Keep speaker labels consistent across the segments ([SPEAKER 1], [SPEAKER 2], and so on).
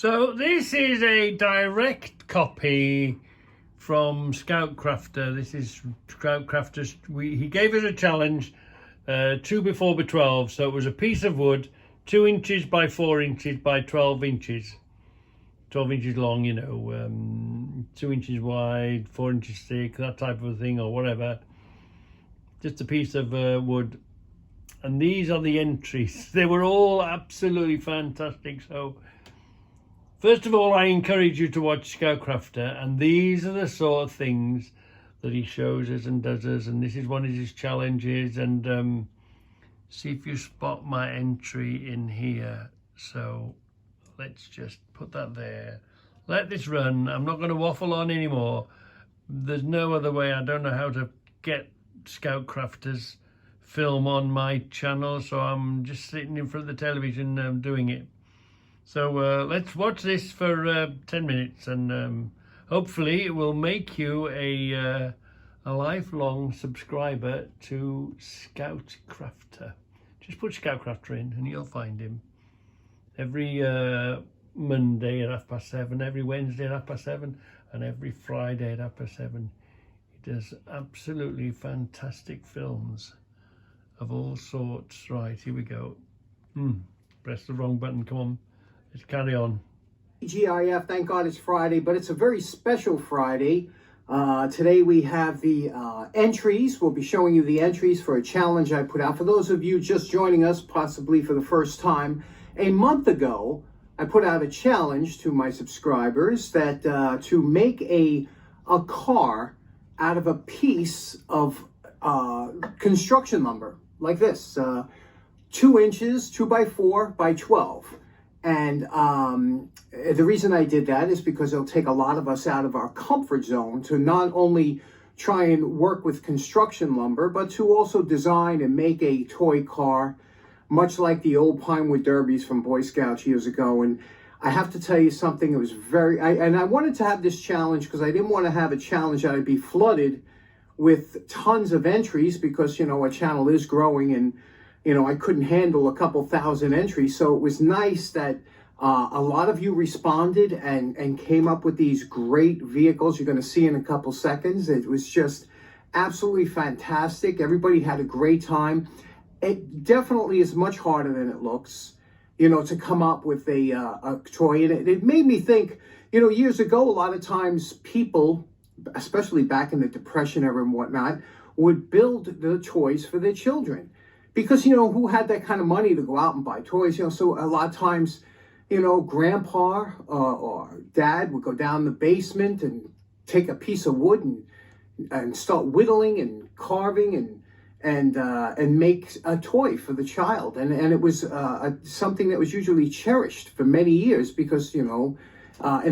[SPEAKER 1] So this is a direct copy from Scoutcrafter. This is Scoutcrafter's. He gave us a challenge, 2x4x12. So it was a piece of wood, 2 inches by 4 inches by 12 inches. 12 inches long, 2 inches wide, 4 inches thick, that type of thing, or whatever. Just a piece of wood. And these are the entries. They were all absolutely fantastic. So first of all, I encourage you to watch Scoutcrafter, and these are the sort of things that he shows us and does us, and this is one of his challenges. And see if you spot my entry in here. So let's just put that there. Let this run. I'm not going to waffle on anymore. There's no other way. I don't know how to get Scoutcrafter's film on my channel, so I'm just sitting in front of the television doing it. So let's watch this for 10 minutes, and hopefully it will make you a lifelong subscriber to Scoutcrafter. Just put Scoutcrafter in and you'll find him. Every Monday at 7:30, every Wednesday at 7:30, and every Friday at 7:30. He does absolutely fantastic films of all sorts. Right, here we go. Press the wrong button, come on. Let's carry on.
[SPEAKER 2] GIF, thank God it's Friday, but it's a very special Friday. Today we have the entries. We'll be showing you the entries for a challenge I put out. For those of you just joining us, possibly for the first time, a month ago, I put out a challenge to my subscribers that to make a car out of a piece of construction lumber, like this, 2 inches, 2x4x12. And the reason I did that is because it'll take a lot of us out of our comfort zone to not only try and work with construction lumber, but to also design and make a toy car, much like the old Pinewood Derbies from Boy Scouts years ago. And I have to tell you something, it was I wanted to have this challenge because I didn't want to have a challenge that I'd be flooded with tons of entries, because, our channel is growing, and I couldn't handle a couple thousand entries. So it was nice that a lot of you responded and came up with these great vehicles you're going to see in a couple seconds. It was just absolutely fantastic. Everybody had a great time. It definitely is much harder than it looks, to come up with a toy. And it made me think, years ago, a lot of times people, especially back in the Depression era and whatnot, would build the toys for their children. Because, who had that kind of money to go out and buy toys? So a lot of times, grandpa or dad would go down the basement and take a piece of wood and start whittling and carving and make a toy for the child. And it was something that was usually cherished for many years, because, in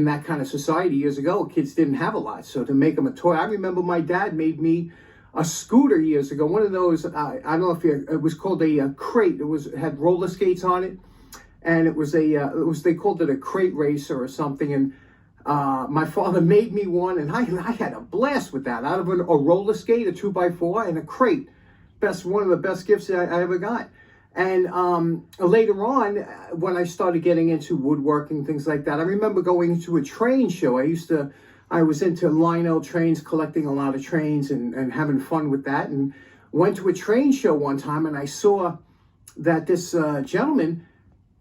[SPEAKER 2] that kind of society years ago, kids didn't have a lot. So to make them a toy, I remember my dad made me a scooter years ago, one of those, I don't know if it was called a crate. It had roller skates on it, and it was they called it a crate racer or something. And my father made me one, and I had a blast with that. Out of a roller skate, a 2x4, and a crate. One of the best gifts I ever got. And later on, when I started getting into woodworking, things like that, I remember going to a train show. I was into Lionel trains, collecting a lot of trains and having fun with that, and went to a train show one time, and I saw that this gentleman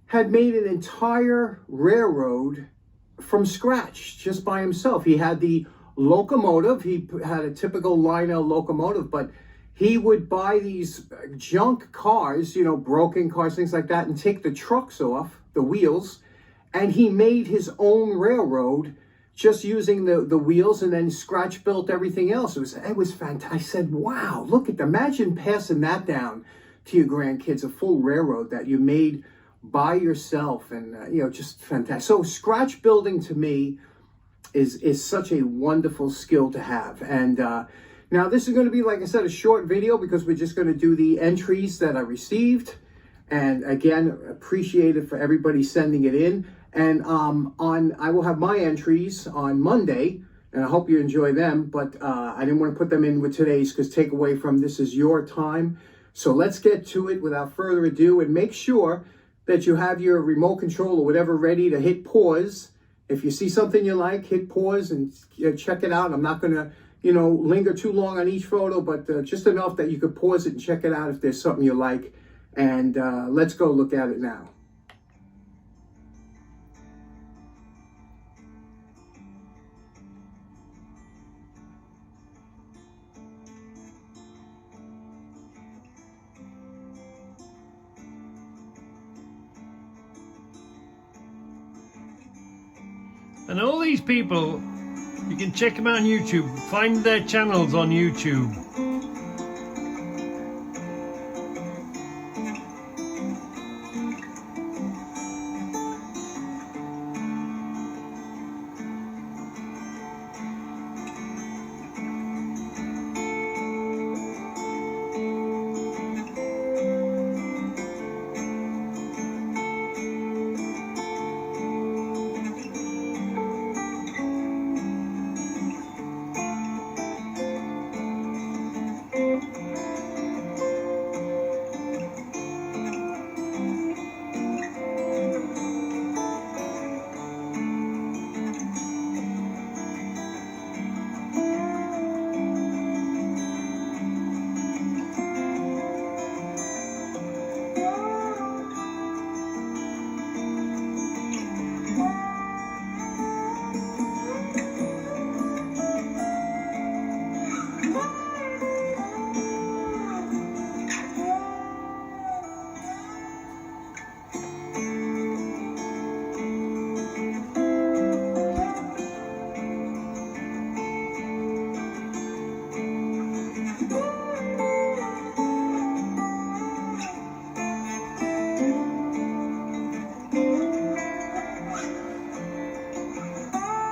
[SPEAKER 2] had made an entire railroad from scratch just by himself. He had the locomotive. He had a typical Lionel locomotive, but he would buy these junk cars, broken cars, things like that, and take the trucks off, the wheels, and he made his own railroad just using the wheels, and then scratch built everything else. It was fantastic. I said, wow, imagine passing that down to your grandkids, a full railroad that you made by yourself, and just fantastic. So scratch building to me is such a wonderful skill to have. And now this is going to be, like I said, a short video, because we're just going to do the entries that I received. And again, appreciate it for everybody sending it in. And I will have my entries on Monday, and I hope you enjoy them. But I didn't want to put them in with today's, because take away from this is your time. So let's get to it without further ado, and make sure that you have your remote control or whatever ready to hit pause. If you see something you like, hit pause and check it out. I'm not going to, linger too long on each photo, but just enough that you could pause it and check it out if there's something you like. And let's go look at it now.
[SPEAKER 1] And all these people, you can check them out on YouTube. Find their channels on YouTube.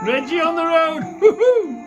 [SPEAKER 1] Reggie on the road! Woohoo!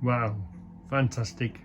[SPEAKER 1] Wow, fantastic.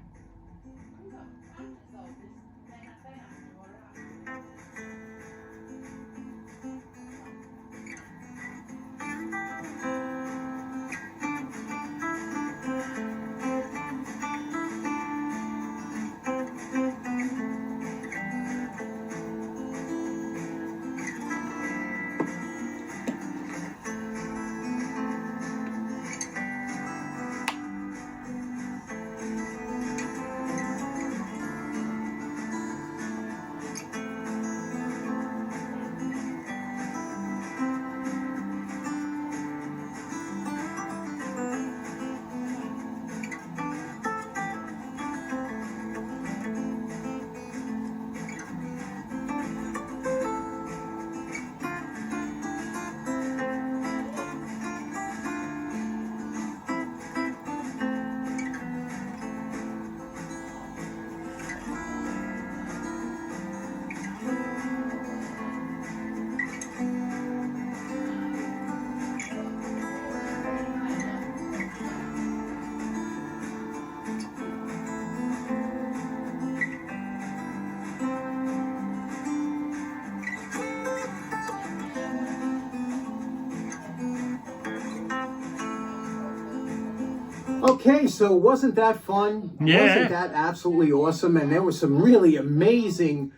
[SPEAKER 2] Okay, so wasn't that fun?
[SPEAKER 1] Yeah.
[SPEAKER 2] Wasn't that absolutely awesome? And there were some really amazing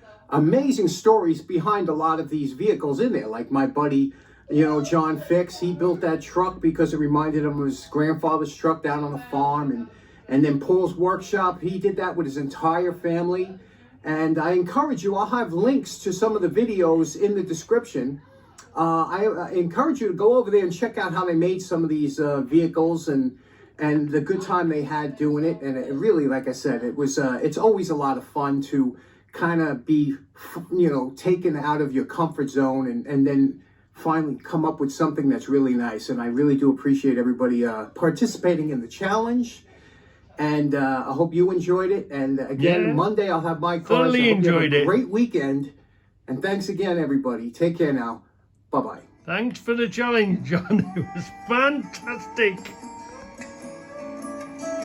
[SPEAKER 2] stories behind a lot of these vehicles in there. Like my buddy, John Fix, he built that truck because it reminded him of his grandfather's truck down on the farm. And then Paul's Workshop, he did that with his entire family. And I encourage you, I'll have links to some of the videos in the description. I encourage you to go over there and check out how they made some of these vehicles and the good time they had doing it. And it really, like I said, it's always a lot of fun to kind of be, taken out of your comfort zone and then finally come up with something that's really nice. And I really do appreciate everybody participating in the challenge. And I hope you enjoyed it. And again, Monday I'll have my cars.
[SPEAKER 1] Thoroughly enjoyed it.
[SPEAKER 2] Great weekend. And thanks again, everybody. Take care now. Bye-bye.
[SPEAKER 1] Thanks for the challenge, John. It was fantastic.